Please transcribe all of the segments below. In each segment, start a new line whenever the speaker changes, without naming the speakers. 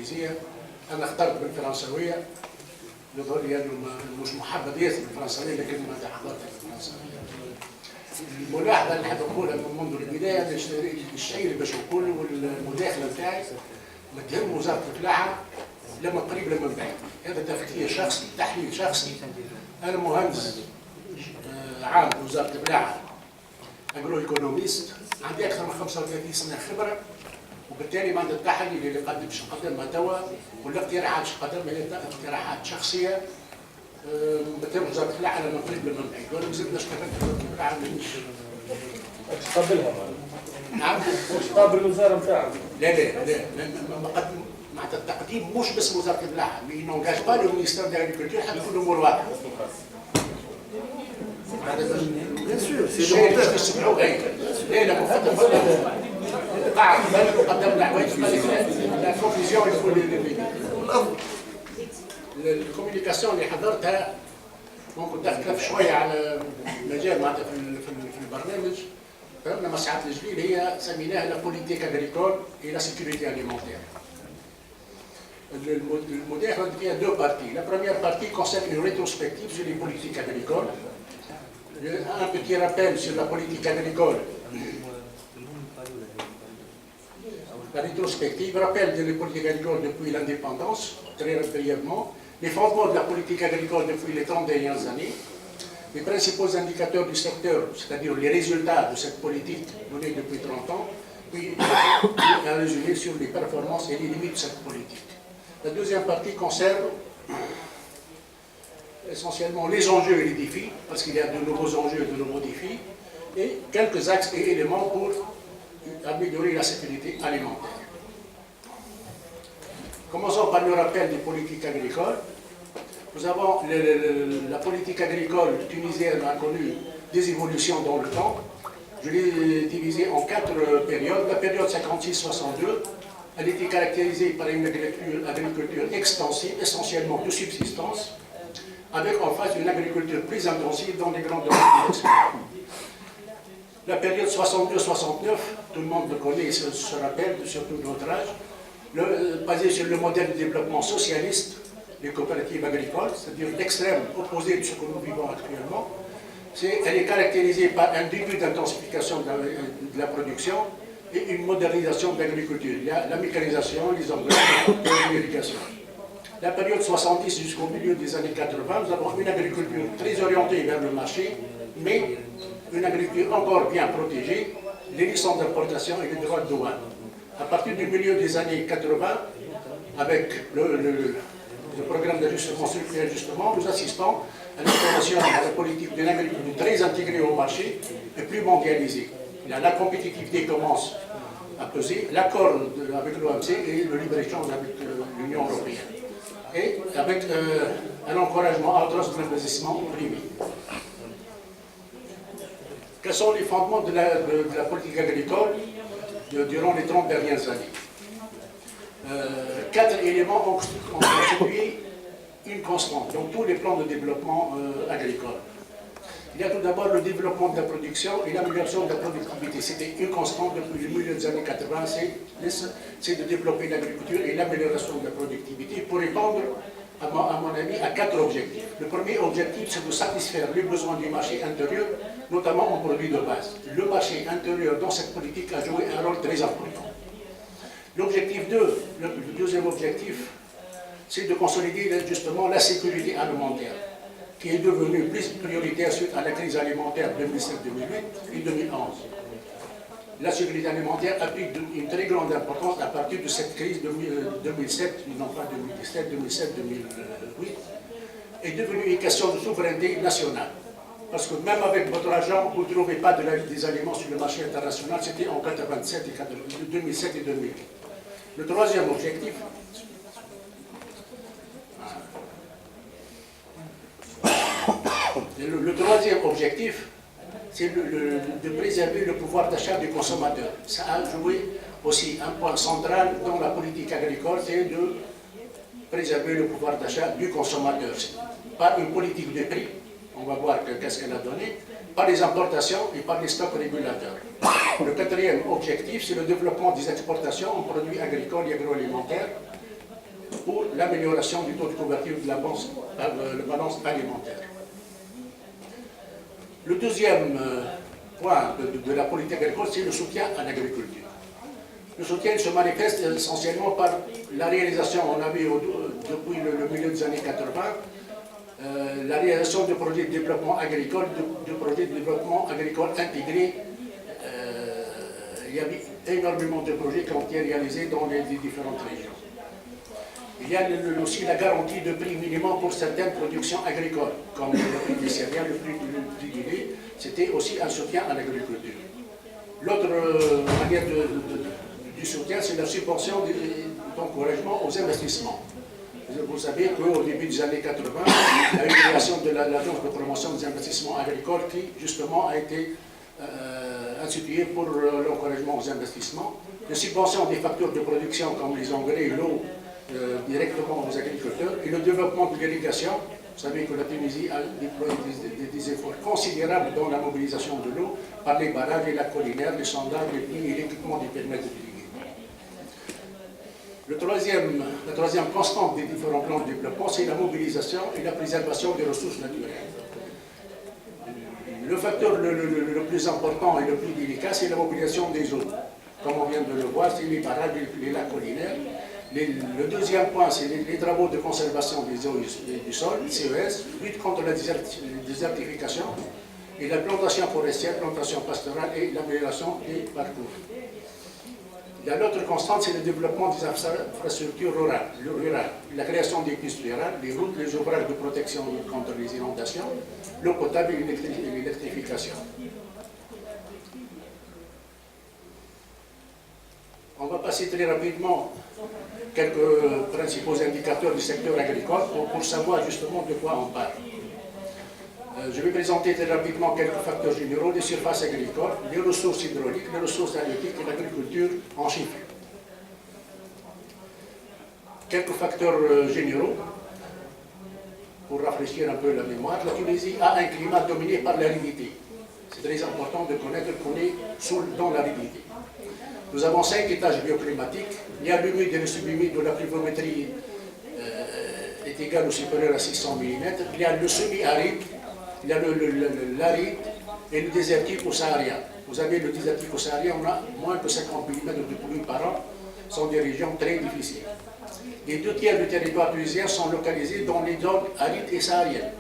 بالانجليزيه. انا اخترت بالفرنسويه يظهر لي انه مش محبب ياسر بالفرنسويه لكن ما حضرت بالفرنسويه. الملاحظه اللي نحب نقولها منذ البدايه الشيء اللي باش نقول والمداخله نتاعي ما تهم وزاره الفلاحه لما قريب لما بعيد. هذا تفكير شخصي، تحليل شخصي. انا مهندس عام بوزاره الفلاحه، اجرو ايكونوميست، عندي اكثر من 35 سنه خبره، وبالتالي معناتها التحليل اللي باش نقدمها توا والاقتراحات اللي نقدمها هي اقتراحات شخصيه بتم وزاره الفلاحه لما قريب لما بعيد. وانا مازلت نشتغل في وزاره الفلاحه مانيش
تقبلها.
نعم
مش قابل الوزاره نتاعك.
لا معناتها التقديم مش باسم وزاره الفلاحه، مي نونجاج با لو مينيستير دو لابريكولتور حتى تكون الامور واضحه. هذا الشيء اللي باش تسمعوه غير لا مفضل قاعد قدمنا حوايج لا كونفيزيون الكوميونيكاسيون اللي حضرتها ممكن تختلف شويه على مجال معناتها في البرنامج. فهمنا مسعى الجليل هي سميناها لا بوليتيك اغريكول اي لا سيكوريتي اليمونتير. المداخله فيها دو بارتي. لا بروميير بارتي concerne une rétrospective sur les politiques agricoles. Un petit rappel sur la politique agricole. La rétrospective rappelle les politiques agricoles depuis l'indépendance, très brièvement, les fondements de la politique agricole depuis les 30 dernières années, les principaux indicateurs du secteur, c'est-à-dire les résultats de cette politique donnée depuis 30 ans, puis un résumé sur les performances et les limites de cette politique. La deuxième partie concerne essentiellement les enjeux et les défis, parce qu'il y a de nouveaux enjeux et de nouveaux défis, et quelques axes et éléments pour améliorer la sécurité alimentaire. Commençons par le rappel des politiques agricoles. Nous avons la politique agricole tunisienne a connu des évolutions dans le temps. Je l'ai divisée en 4 périodes. La période 56-62, elle était caractérisée par une agriculture extensive, essentiellement de subsistance, avec en face une agriculture plus intensive dans les grandes domaines. La période 62-69, tout le monde le connaît et se rappelle, surtout de notre âge, basée sur le modèle de développement socialiste, les coopératives agricoles, c'est-à-dire l'extrême opposé de ce que nous vivons actuellement. Elle est caractérisée par un début d'intensification de la production et une modernisation de l'agriculture. Il y a la mécanisation, les engrais, l'irrigation. La période 70 jusqu'au milieu des années 80, nous avons une agriculture très orientée vers le marché, mais une agriculture encore bien protégée, les licences d'importation et les droits de douane. À partir du milieu des années 80, avec le programme d'ajustement structurel d'ajustement, nous assistons à l'installation de la politique d'une agriculture très intégrée au marché et plus mondialisée. La compétitivité commence à peser, l'accord avec l'OMC et le libre-échange avec l'Union européenne. Et avec un encouragement atroce de l'investissement privé. Quels sont les fondements de la politique agricole durant les 30 dernières années? 4 éléments ont constitué une constante dans tous les plans de développement agricole. Il y a tout d'abord le développement de la production et l'amélioration de la productivité. C'était une constante depuis le milieu des années 80, c'est de développer l'agriculture et l'amélioration de la productivité pour répondre, à mon avis, à 4 objectifs. Le premier objectif, c'est de satisfaire les besoins du marché intérieur, notamment en produits de base. Le marché intérieur dans cette politique a joué un rôle très important. L'objectif 2, le deuxième objectif, c'est de consolider justement la sécurité alimentaire, qui est devenue plus prioritaire suite à la crise alimentaire 2007-2008 et 2011. La sécurité alimentaire a pris une très grande importance à partir de cette crise de 2007, non pas 2017, 2007-2008, est devenue une question de souveraineté nationale. Parce que même avec votre argent, vous ne trouvez pas des aliments sur le marché international, c'était en 2007 et 2008. Le troisième objectif, c'est de préserver le pouvoir d'achat du consommateur. Ça a joué aussi un point central dans la politique agricole, c'est de préserver le pouvoir d'achat du consommateur. Par une politique de prix, on va voir qu'est-ce qu'elle a donné, par les importations et par les stocks régulateurs. Le quatrième objectif, c'est le développement des exportations en produits agricoles et agroalimentaires pour l'amélioration du taux de couverture de la balance alimentaire. Le deuxième point de la politique agricole, c'est le soutien à l'agriculture. Le soutien se manifeste essentiellement par la réalisation, on a vu depuis le milieu des années 80, la réalisation de projets de développement agricole, de projets de développement agricole intégrés. Il y a énormément de projets qui ont été réalisés dans les différentes régions. Il y a aussi la garantie de prix minimum pour certaines productions agricoles, comme le prix des céréales, le prix du lait, c'était aussi un soutien à l'agriculture. L'autre manière du soutien, c'est la subvention d'encouragement aux investissements. Vous savez qu'au début des années 80, il y a eu la création de l'Agence de promotion des investissements agricoles qui, justement, a été instituée pour l'encouragement aux investissements. Les subventions des facteurs de production, comme les engrais, l'eau, directement aux agriculteurs, et le développement de l'irrigation. Vous savez que la Tunisie a déployé des efforts considérables dans la mobilisation de l'eau par les barrages, les lacs collinaires, les sondages, les puits et l'équipement des permettent d'irriguer. La troisième constante des différents plans de développement, c'est la mobilisation et la préservation des ressources naturelles. Le facteur le plus important et le plus délicat, c'est la mobilisation des eaux. Comme on vient de le voir, c'est les barrages, les lacs collinaires. Le deuxième point, c'est les travaux de conservation des eaux et du sol, CES, lutte contre la désertification et la plantation forestière, plantation pastorale et l'amélioration des parcours. L'autre constante, c'est le développement des infrastructures rurales, la création des pistes rurales, les routes, les ouvrages de protection contre les inondations, l'eau potable et l'électrification. On va passer très rapidement quelques principaux indicateurs du secteur agricole pour savoir justement de quoi on parle. Je vais présenter très rapidement quelques facteurs généraux des surfaces agricoles, les ressources hydrauliques, les ressources halieutiques et l'agriculture en chiffres. Quelques facteurs généraux, pour rafraîchir un peu la mémoire. La Tunisie a un climat dominé par l'aridité. C'est très important de connaître qu'on est dans l'aridité. Nous avons 5 étages bioclimatiques. Il y a l'humide et le subhumide où la pluviométrie est égale ou supérieure à 600 mm. Il y a le semi-aride, il y a l'aride et le désertique au saharien. Vous avez le désertique au saharien, on a moins de 50 mm de pluie par an. Ce sont des régions très difficiles. Les 2 tiers du territoire tunisien sont localisés dans les zones arides et sahariennes.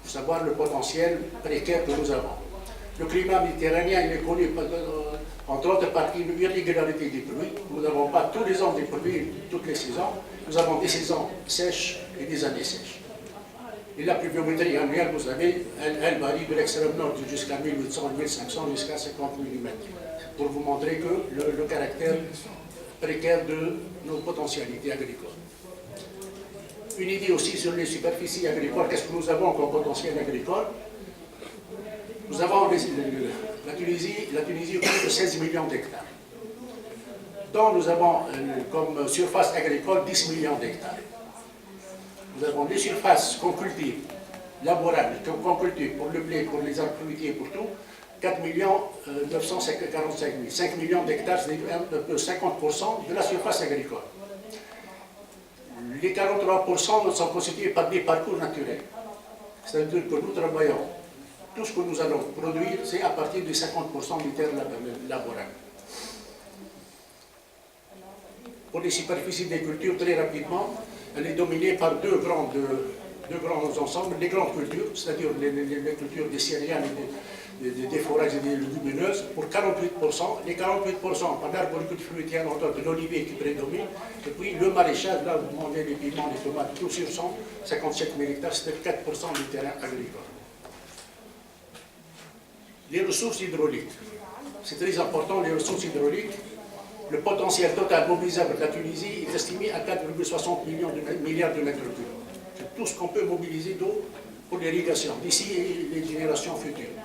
Pour savoir le potentiel précaire que nous avons. Le climat méditerranéen il est connu entre autres par une irrégularité des pluies. Nous n'avons pas tous les ans des pluies, toutes les saisons. Nous avons des saisons sèches et des années sèches. Et la pluviométrie annuelle, vous savez, elle varie de l'extrême nord jusqu'à 1800, 1500, jusqu'à 50 mm. Pour vous montrer que le caractère précaire de nos potentialités agricoles. Une idée aussi sur les superficies agricoles. Qu'est-ce que nous avons comme potentiel agricole? Nous avons la Tunisie occupe de 16 millions d'hectares. Donc nous avons comme surface agricole 10 millions d'hectares. Nous avons des surfaces qu'on cultive, laborables, qu'on cultive pour le blé, pour les arbres fruitiers, pour tout, 4 945 000. 5 millions d'hectares, c'est un peu 50% de la surface agricole. Les 43% sont constitués par des parcours naturels. C'est-à-dire que nous travaillons. Tout ce que nous allons produire, c'est à partir de 50% des terres laborables. Pour les superficies des cultures, très rapidement, elle est dominée par deux grands ensembles, les grandes cultures, c'est-à-dire les cultures des céréales, des forages et des légumineuses, pour 48%. Les 48% par l'arboriculture fruitière, de l'olivier qui prédomine, et puis le maraîchage, là vous demandez les piments, les tomates, tout sur 157 000 hectares, c'est 4% du terrain agricole. Les ressources hydrauliques. C'est très important, les ressources hydrauliques. Le potentiel total mobilisable de la Tunisie est estimé à 4,60 milliards de mètres cubes. C'est tout ce qu'on peut mobiliser d'eau pour l'irrigation, d'ici les générations futures.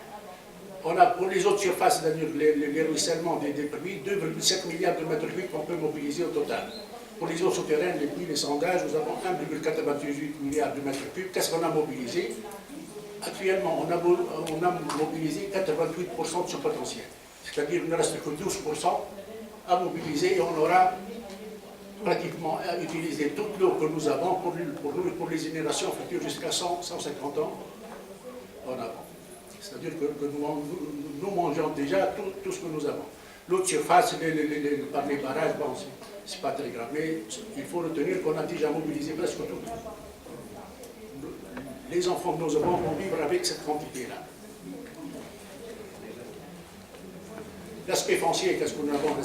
On a pour les autres surfaces, c'est-à-dire les ruissellements des pluies, 2,7 milliards de mètres cubes qu'on peut mobiliser au total. Pour les eaux souterraines, les puits, les sondages, nous avons 1,98 milliards de mètres cubes. Qu'est-ce qu'on a mobilisé? Actuellement, on a mobilisé 88% de ce potentiel. C'est-à-dire qu'il ne reste que 12% à mobiliser et on aura pratiquement à utiliser toute l'eau que nous avons pour nous et pour les générations futures jusqu'à 150 ans en avant. C'est-à-dire que nous mangeons déjà tout ce que nous avons. L'eau de surface, par les barrages, bon, c'est pas très grave, mais il faut retenir qu'on a déjà mobilisé presque tout. Les enfants de nos enfants vont vivre avec cette quantité-là. L'aspect foncier, qu'est-ce que nous avons?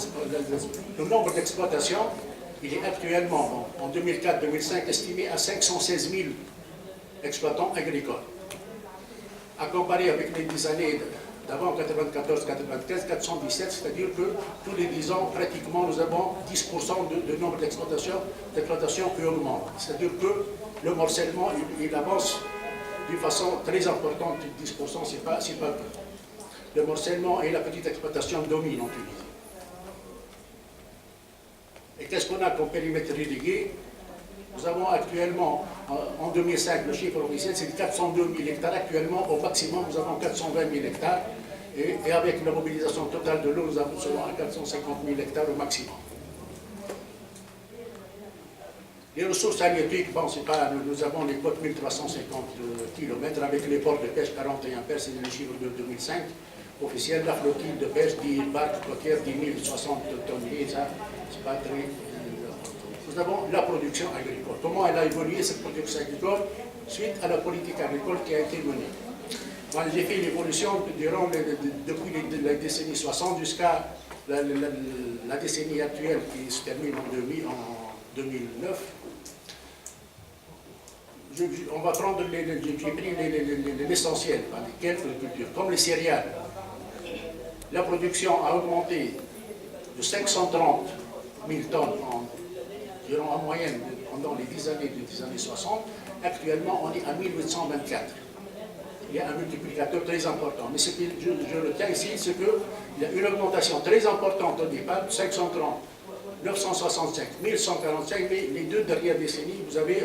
Le nombre d'exploitations, il est actuellement, en 2004-2005, estimé à 516 000 exploitants agricoles. À comparer avec les 10 années d'avant 94-95, 417, c'est-à-dire que tous les 10 ans, pratiquement, nous avons 10% de nombre d'exploitations qui augmente. C'est-à-dire que le morcellement, il avance d'une façon très importante, 10%, c'est pas peu. Le morcellement et la petite exploitation dominent en Tunisie. Et qu'est-ce qu'on a comme périmètre irrigué? Nous avons actuellement, en 2005, le chiffre officiel, c'est 402 000 hectares. Actuellement, au maximum, nous avons 420 000 hectares. Et avec la mobilisation totale de l'eau, nous avons seulement 450 000 hectares au maximum. Les ressources halieutiques, bon, c'est pas, nous avons les côtes 1350 km avec les ports de pêche 41 pêches, c'est le chiffre de 2005 officiel. La flottille de pêche, 10 barques côtières, 10 060 tonniers, ça, c'est pas très. Nous avons la production agricole. Comment elle a évolué cette production agricole suite à la politique agricole qui a été menée? Moi, j'ai fait l'évolution depuis la décennie 60 jusqu'à la décennie actuelle qui se termine en 2009. On va prendre j'ai pris l'essentiel, quelques cultures, comme les céréales. La production a augmenté de 530 000 tonnes en moyenne pendant les 10 années 60. Actuellement, on est à 1824. Il y a un multiplicateur très important. Mais ce que je retiens ici, c'est qu'il y a une augmentation très importante au départ, 530, 965, 1145, mais les deux dernières décennies, vous avez,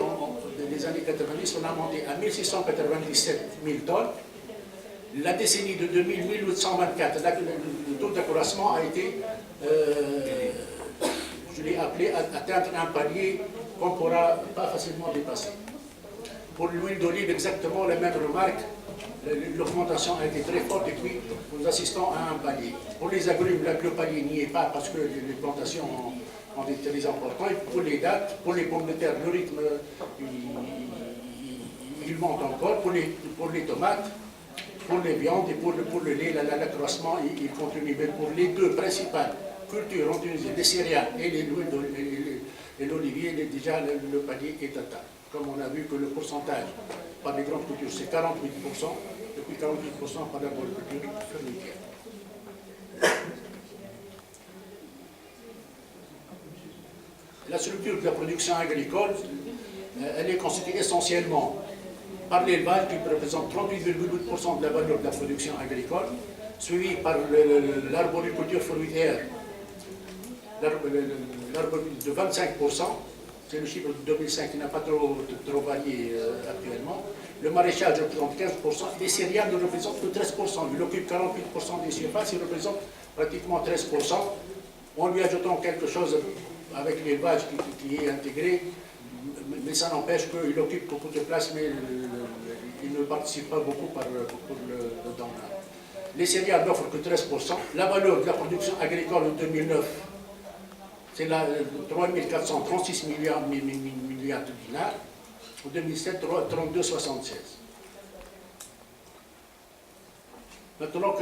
les années 90, on a monté à 1697 000 tonnes. La décennie de 2000, 1824, le taux d'accroissement a été, je l'ai appelé, atteindre un palier qu'on ne pourra pas facilement dépasser. Pour l'huile d'olive, exactement la même remarque. L'augmentation a été très forte et puis nous assistons à un palier. Pour les agrumes, le palier n'y est pas parce que les plantations ont été très importantes. Et pour les dattes, pour les pommes de terre, le rythme il monte encore. Pour les tomates, pour les viandes et pour le lait, l'accroissement il continue. Mais pour les deux principales cultures en Tunisie, les céréales et l'olivier, déjà le palier est atteint. Comme on a vu que le pourcentage par les grandes cultures, c'est 48%, et puis 48% par la culture fermière. La structure de la production agricole, elle est constituée essentiellement par l'élevage qui représente 38,8% de la valeur de la production agricole, suivi par l'arboriculture fruitière de 25%. C'est le chiffre de 2005 qui n'a pas trop varié actuellement. Le maraîchage représente 15%, les céréales ne représentent que 13%. Il occupe 48% des surfaces, il représente pratiquement 13%. En lui ajoutant quelque chose avec l'élevage qui est intégré, mais ça n'empêche qu'il occupe beaucoup de place, mais il ne participe pas beaucoup dans les céréales n'offrent que 13%. La valeur de la production agricole en 2009, c'est 3 436 milliards de dinars. En 2007, 32,76. Maintenant,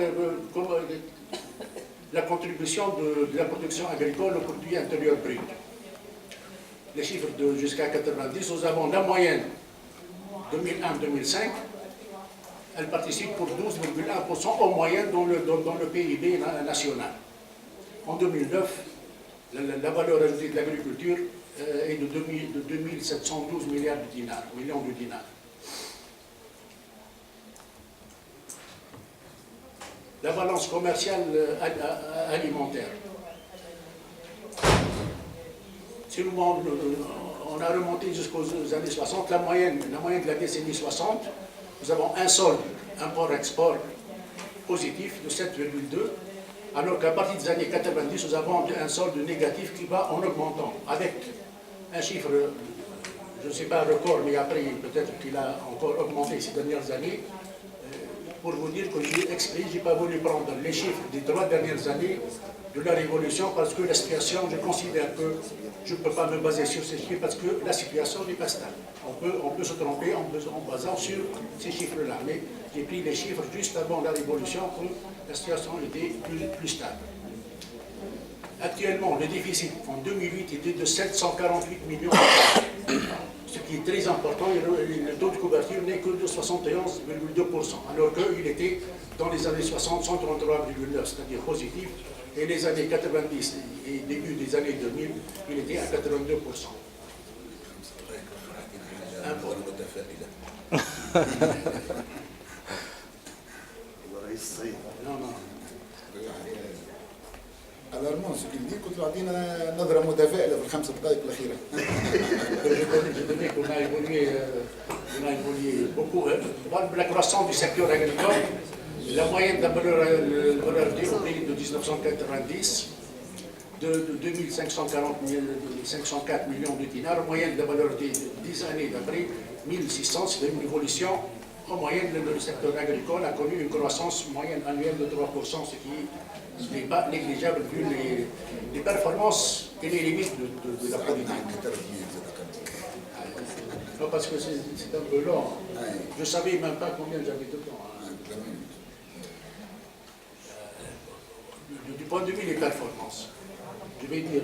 la contribution de la production agricole au produit intérieur brut. Les chiffres jusqu'à 90, nous avons la moyenne 2001-2005. Elle participe pour 12,1% en moyenne dans le PIB national. En 2009, la valeur ajoutée de l'agriculture est de 2712 millions de dinars. La balance commerciale alimentaire. Si on a remonté jusqu'aux années 60, la moyenne de la décennie 60, nous avons un solde import-export positif de 7,2, alors qu'à partir des années 90, nous avons un solde négatif qui va en augmentant, avec un chiffre, je ne sais pas un record, mais après peut-être qu'il a encore augmenté ces dernières années. Pour vous dire que j'ai expliqué, je n'ai pas voulu prendre les chiffres des 3 dernières années de la Révolution parce que la situation, je considère que je ne peux pas me baser sur ces chiffres parce que la situation n'est pas stable. On peut se tromper en basant sur ces chiffres-là, mais j'ai pris les chiffres juste avant la Révolution où la situation était plus stable. Actuellement, le déficit en 2008 était de 748 millions d'euros, ce qui est très important, et le taux de couverture n'est que de 71,2%, alors qu'il était dans les années 60, 133,9%, c'est-à-dire positif, et les années 90 et début des années 2000, il était à 82%. Non, non.
Alors non, ce qu'il dit, كنت تعطينا نظرة متفائلة في الخمس دقائق الأخيرة.
Je dirais qu'on a évolué beaucoup. La croissance du secteur agricole, la moyenne de la valeur ajoutée au pays de 1990, de 2504 millions de dinars, moyenne de valeur ajoutée de 10 années d'après, 1600, c'est une évolution. En moyenne, le secteur agricole a connu une croissance moyenne annuelle de 3%, ce qui n'est pas négligeable vu les performances et les limites de la politique. Non, parce que c'est un peu long. Je ne savais même pas combien j'avais de temps. Du point de vue des performances, je vais dire,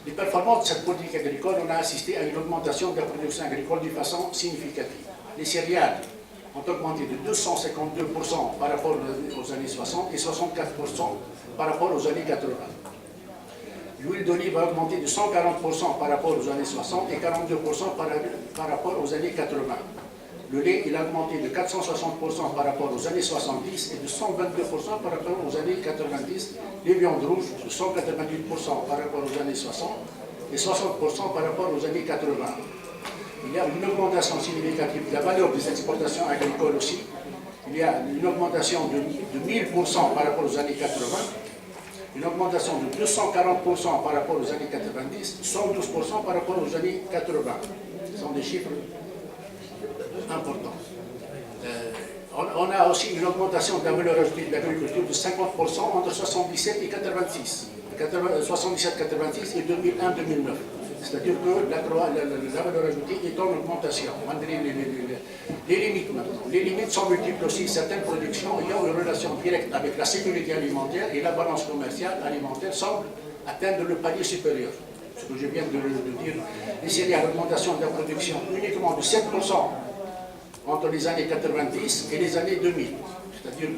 les performances de cette politique agricole, on a assisté à une augmentation de la production agricole de façon significative. Les céréales ont augmenté de 252% par rapport aux années 60 et 64% par rapport aux années 80. L'huile d'olive a augmenté de 140% par rapport aux années 60 et 42% par rapport aux années 80. Le lait, il a augmenté de 460% par rapport aux années 70 et de 122% par rapport aux années 90. Les viandes rouges, de 188% par rapport aux années 60 et 60% par rapport aux années 80. Il y a une augmentation significative de la valeur des exportations agricoles aussi. Il y a une augmentation de 1000% par rapport aux années 80, une augmentation de 240% par rapport aux années 90, 112% par rapport aux années 80. Ce sont des chiffres importants. On a aussi une augmentation de la valeur ajoutée de l'agriculture de 50% entre 77 et 86, 77-86 et 2001-2009. C'est-à-dire que la valeur ajoutée est en augmentation, malgré les limites maintenant. Les limites sont multiples aussi. Certaines productions ayant une relation directe avec la sécurité alimentaire et la balance commerciale alimentaire semblent atteindre le palier supérieur. Ce que je viens de dire, les céréales, l'augmentation de la production uniquement de 7% entre les années 90 et les années 2000. C'est-à-dire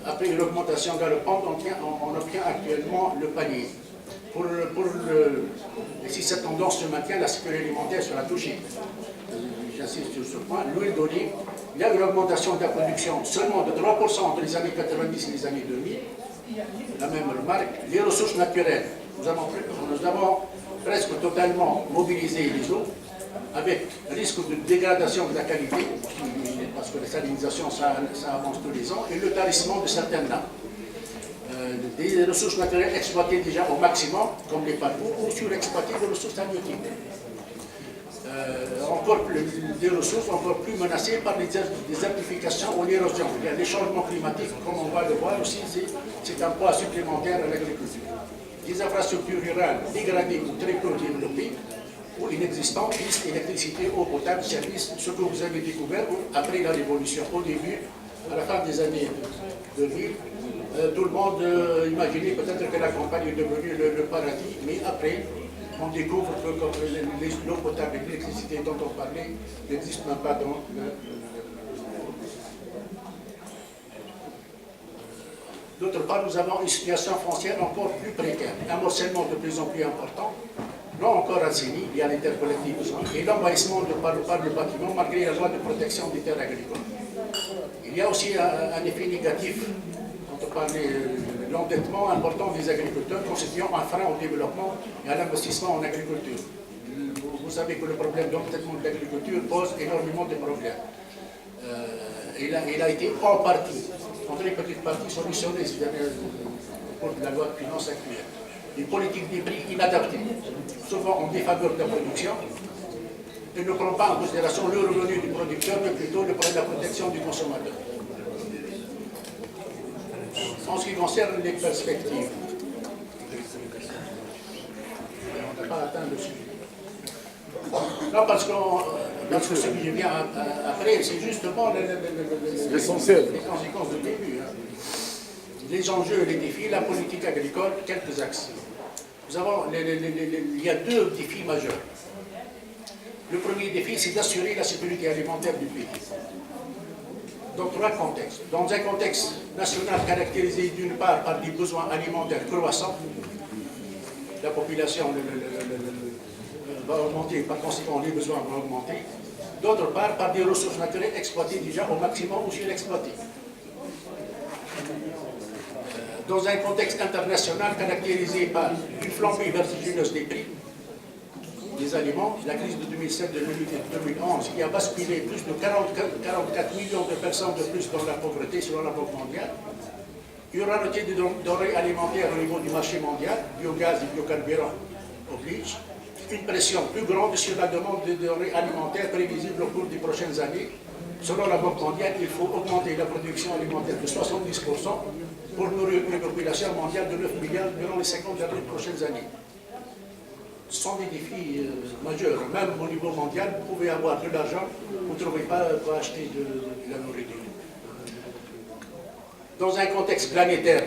qu'après une augmentation galopante, on obtient actuellement le palier. Et si cette tendance se maintient, la sécurité alimentaire sera touchée. J'insiste sur ce point. L'huile d'olive, il y a une augmentation de la production seulement de 3% entre les années 90 et les années 2000. La même remarque. Les ressources naturelles, nous avons presque totalement mobilisé les eaux, avec risque de dégradation de la qualité, parce que la salinisation, ça avance tous les ans, et le tarissement de certaines nappes. Des ressources naturelles exploitées déjà au maximum, comme les parcours, ou surexploitées des ressources halieutiques. Des ressources encore plus menacées par les désertifications ou l'érosion. Les changements climatiques, comme on va le voir aussi, c'est un poids supplémentaire à l'agriculture. Des infrastructures rurales dégradées ou très peu développées, ou inexistantes, pistes, électricité, eau potable, services, ce que vous avez découvert après la Révolution, au début, à la fin des années 2000. Tout le monde imaginait peut-être que la campagne est devenue le paradis, mais après, on découvre que l'eau potable et l'électricité dont on parlait n'existent même pas dans le... D'autre part, nous avons une situation foncière encore plus précaire, un morcellement de plus en plus important, non encore assaini, il y a les terres collectives et l'envahissement par le bâtiment malgré la loi de protection des terres agricoles. Il y a aussi un effet négatif, quand on parlait de l'endettement important des agriculteurs constituant un frein au développement et à l'investissement en agriculture. Vous savez que le problème d'endettement de l'agriculture pose énormément de problèmes. Il a été en partie, en très petite partie, solutionné au cours de la loi de finances actuelle. une politique des prix inadaptée, souvent en défaveur de la production, et ne prend pas en considération le revenu du producteur, mais plutôt la protection du consommateur. En ce qui concerne les perspectives, on n'a pas atteint le sujet. Non, parce que ce qui vient après, c'est justement
L'essentiel.
les conséquences du début. Hein. Les enjeux, les défis, la politique agricole, quelques axes. Il y a deux défis majeurs. Le premier défi, c'est d'assurer la sécurité alimentaire du pays. Dans trois contextes. Dans un contexte national caractérisé d'une part par des besoins alimentaires croissants, la population va augmenter, par conséquent les besoins vont augmenter. D'autre part par des ressources naturelles exploitées déjà au maximum ou surexploitées. Dans un contexte international caractérisé par une flambée vertigineuse des prix des aliments, la crise de 2007, de 2008 et de 2011 qui a basculé plus de 44 millions de personnes de plus dans la pauvreté selon la Banque mondiale. Il y aura noté des denrées alimentaires au niveau du marché mondial, biogaz et biocarburants oblige, une pression plus grande sur la demande de denrées alimentaires prévisible au cours des prochaines années. Selon la Banque mondiale, il faut augmenter la production alimentaire de 70% pour nourrir une population mondiale de 9 milliards durant les 50 dernières prochaines années. Ce sont des défis majeurs. Même au niveau mondial, vous pouvez avoir de l'argent, vous ne trouvez pas pour acheter de la nourriture. Dans un contexte planétaire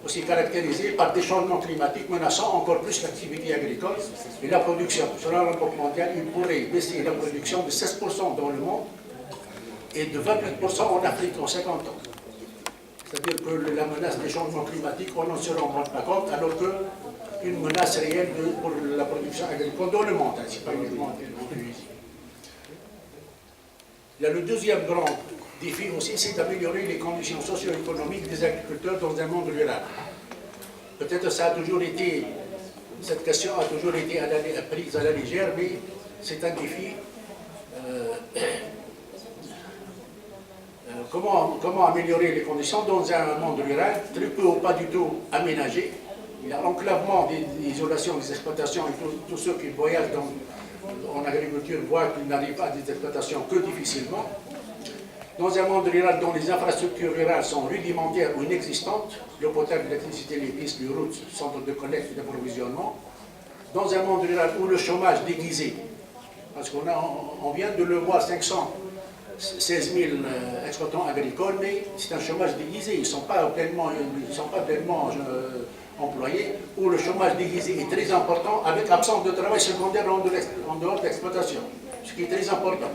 aussi caractérisé par des changements climatiques menaçant encore plus l'activité agricole et la production. Selon la Banque mondiale, il pourrait baisser la production de 16% dans le monde et de 28% en Afrique en 50 ans. C'est-à-dire que la menace des changements climatiques, on n'en se rend pas compte, alors qu'une menace réelle pour la production agricole dans le monde, ce n'est pas uniquement en Tunisie. Il y a le deuxième grand défi aussi, c'est d'améliorer les conditions socio-économiques des agriculteurs dans un monde rural. Peut-être ça a toujours été, cette question a toujours été prise à la légère, mais c'est un défi. Comment améliorer les conditions dans un monde rural, très peu ou pas du tout aménagé. Il y a l'enclavement l'isolation des exploitations et tous ceux qui voyagent en agriculture voient qu'ils n'arrivent pas à des exploitations que difficilement. Dans un monde rural dont les infrastructures rurales sont rudimentaires ou inexistantes, l'eau potable, l'électricité, les pistes, les routes, centres de collecte et d'approvisionnement. Dans un monde rural où le chômage déguisé, parce qu'on vient de le voir, 516 000 exploitants agricoles, mais c'est un chômage déguisé, ils ne sont pas pleinement employés, où le chômage déguisé est très important, avec absence de travail secondaire en dehors de l'exploitation, ce qui est très important.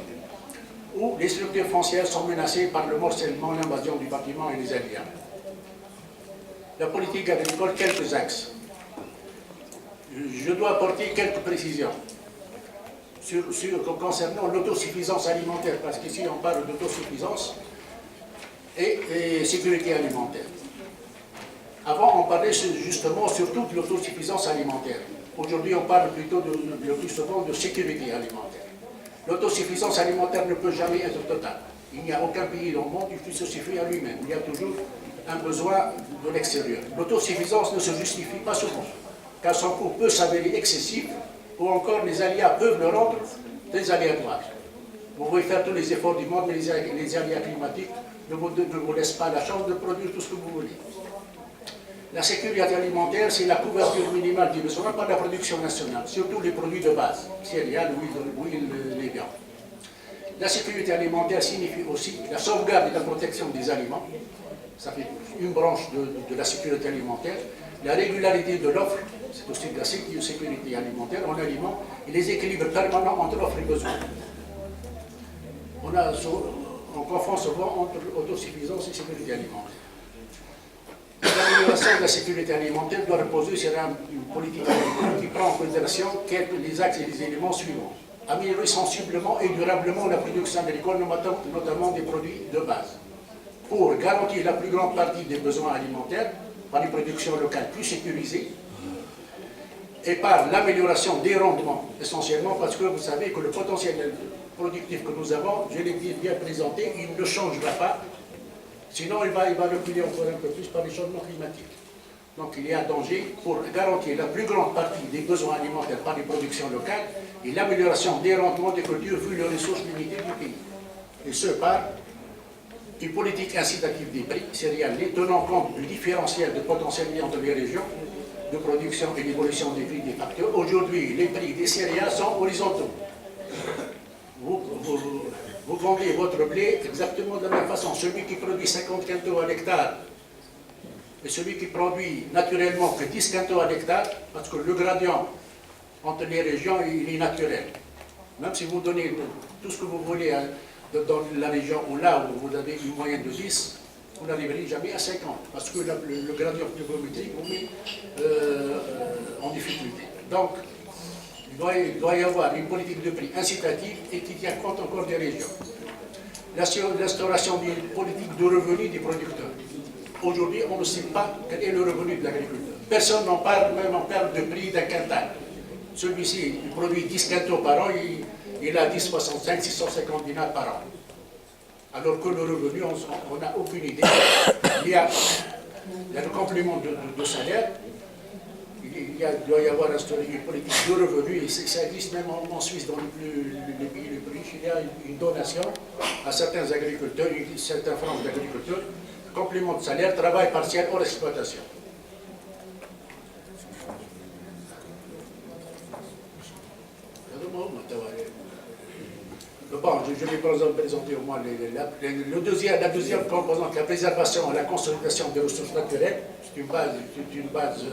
Où les structures foncières sont menacées par le morcellement, l'invasion du bâtiment et les aléas. La politique agricole, quelques axes. Je dois apporter quelques précisions concernant l'autosuffisance alimentaire, parce qu'ici on parle d'autosuffisance et sécurité alimentaire. Avant, on parlait justement surtout de l'autosuffisance alimentaire. Aujourd'hui, on parle plutôt le plus souvent de sécurité alimentaire. L'autosuffisance alimentaire ne peut jamais être totale. Il n'y a aucun pays dans le monde qui se suffit à lui-même. Il y a toujours un besoin de l'extérieur. L'autosuffisance ne se justifie pas souvent, car son coût peut s'avérer excessif, ou encore les aléas peuvent le rendre très aléatoire. Vous pouvez faire tous les efforts du monde, mais les aléas climatiques ne vous laissent pas la chance de produire tout ce que vous voulez. La sécurité alimentaire, c'est la couverture minimale des besoins par la production nationale, surtout les produits de base, céréales, huile, les viandes. La sécurité alimentaire signifie aussi la sauvegarde et la protection des aliments, ça fait une branche de la sécurité alimentaire, la régularité de l'offre, c'est aussi de la sécurité alimentaire en aliments, et les équilibres permanents entre offre et besoin. On confond souvent entre autosuffisance et sécurité alimentaire. L'amélioration de la sécurité alimentaire doit reposer sur une politique agricole qui prend en considération les axes et les éléments suivants. Améliorer sensiblement et durablement la production agricole, notamment des produits de base, pour garantir la plus grande partie des besoins alimentaires par une production locale plus sécurisée et par l'amélioration des rendements, essentiellement parce que vous savez que le potentiel productif que nous avons, je l'ai bien présenté, il ne changera pas. Sinon, il va reculer encore un peu plus par les changements climatiques. Donc il y a un danger pour garantir la plus grande partie des besoins alimentaires par les productions locales et l'amélioration des rendements des cultures vu les ressources limitées du pays. Et ce par une politique incitative des prix céréaliers tenant compte du différentiel de potentiel entre les régions de production et l'évolution des prix des facteurs. Aujourd'hui, les prix des céréales sont horizontaux. Vous vendez votre blé exactement de la même façon. Celui qui produit 50 quintaux à l'hectare et celui qui produit naturellement que 10 quintaux à l'hectare, parce que le gradient entre les régions il est naturel. Même si vous donnez tout ce que vous voulez dans la région où là où vous avez une moyenne de 10, vous n'arriverez jamais à 50, parce que le gradient pluviométrique vous met en difficulté. Donc, il doit y avoir une politique de prix incitative et qui tient compte encore des régions. L'instauration d'une politique de revenu des producteurs. Aujourd'hui, on ne sait pas quel est le revenu de l'agriculteur. Personne n'en parle, même en termes de prix d'un quintal. Celui-ci, il produit 10 quintaux par an, il a 10,65, 650 dinars par an. Alors que le revenu, on n'a aucune idée. Il y a le complément de salaire. Il doit y avoir instauré une politique de revenu, et ça existe même en Suisse, dans les pays les plus riches. Il y a une donation à certains agriculteurs, certains franges d'agriculteurs, complément de salaire, travail partiel hors exploitation. Bon, je vais présenter au moins la deuxième composante, la préservation et la consolidation des ressources naturelles. C'est une base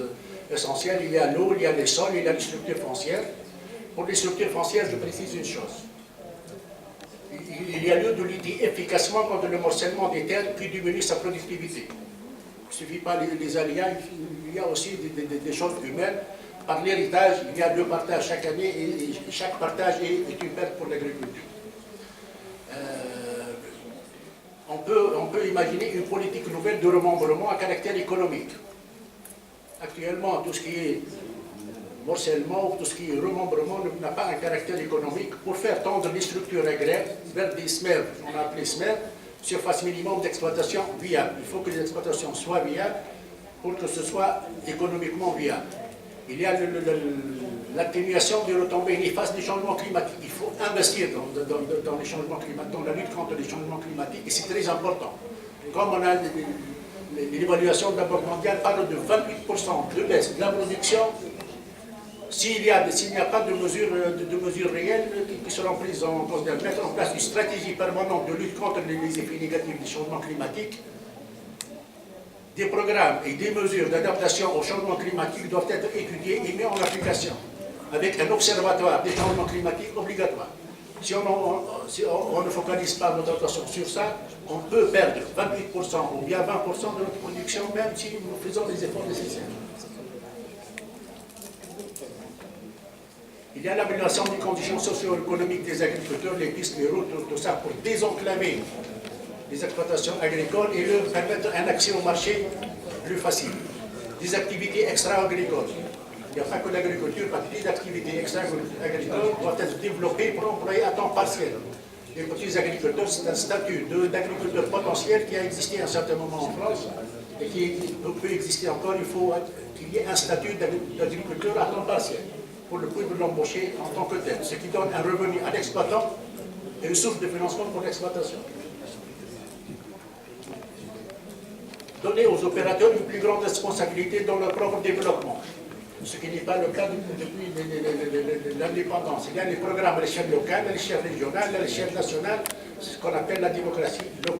essentielle. Il y a l'eau, il y a les sols, il y a les structures foncières. Pour les structures foncières, je précise une chose. Il y a lieu de lutter efficacement contre le morcellement des terres qui diminue sa productivité. Il ne suffit pas les aléas, il y a aussi des choses humaines. Par l'héritage, il y a 2 partages chaque année et chaque partage est une perte pour l'agriculture. On peut imaginer une politique nouvelle de remembrement à caractère économique. Actuellement, tout ce qui est morcellement, tout ce qui est remembrement n'a pas un caractère économique. Pour faire tendre les structures agraires vers des SMER, on a appelé SMER, surface minimum d'exploitation viable. Il faut que les exploitations soient viables pour que ce soit économiquement viable. Il y a l'atténuation des retombées néfastes des changements climatiques. Il faut investir dans les changements climatiques, dans la lutte contre les changements climatiques, et c'est très important. Comme on a l'évaluation de la Banque mondiale parle de 28% de baisse de la production s'il n'y a pas de mesures réelles qui seront prises en considération. Mettre en place une stratégie permanente de lutte contre les effets négatifs des changements climatiques. Des programmes et des mesures d'adaptation au changement climatique doivent être étudiés et mis en application avec un observatoire des changements climatiques obligatoire. Si on ne focalise pas notre attention sur ça, on peut perdre 28% ou bien 20% de notre production, même si nous faisons les efforts nécessaires. Il y a l'amélioration des conditions socio-économiques des agriculteurs, les pistes, les routes, tout ça pour désenclaver les exploitations agricoles et leur permettre un accès au marché plus facile. Des activités extra-agricoles. Il n'y a pas que l'agriculture, mais des activités extra-agricoles doivent être développées pour employer à temps partiel. Les petits agriculteurs, c'est un statut d'agriculteur potentiel qui a existé à un certain moment en France et qui peut exister encore. Il faut qu'il y ait un statut d'agriculteur à temps partiel pour le pouvoir l'embaucher en tant que tel, ce qui donne un revenu à l'exploitant et une source de financement pour l'exploitation. Donner aux opérateurs une plus grande responsabilité dans leur propre développement, ce qui n'est pas le cas depuis l'indépendance. Il y a des programmes à l'échelle locale, à l'échelle régionale, à l'échelle nationale, ce qu'on appelle la démocratie locale.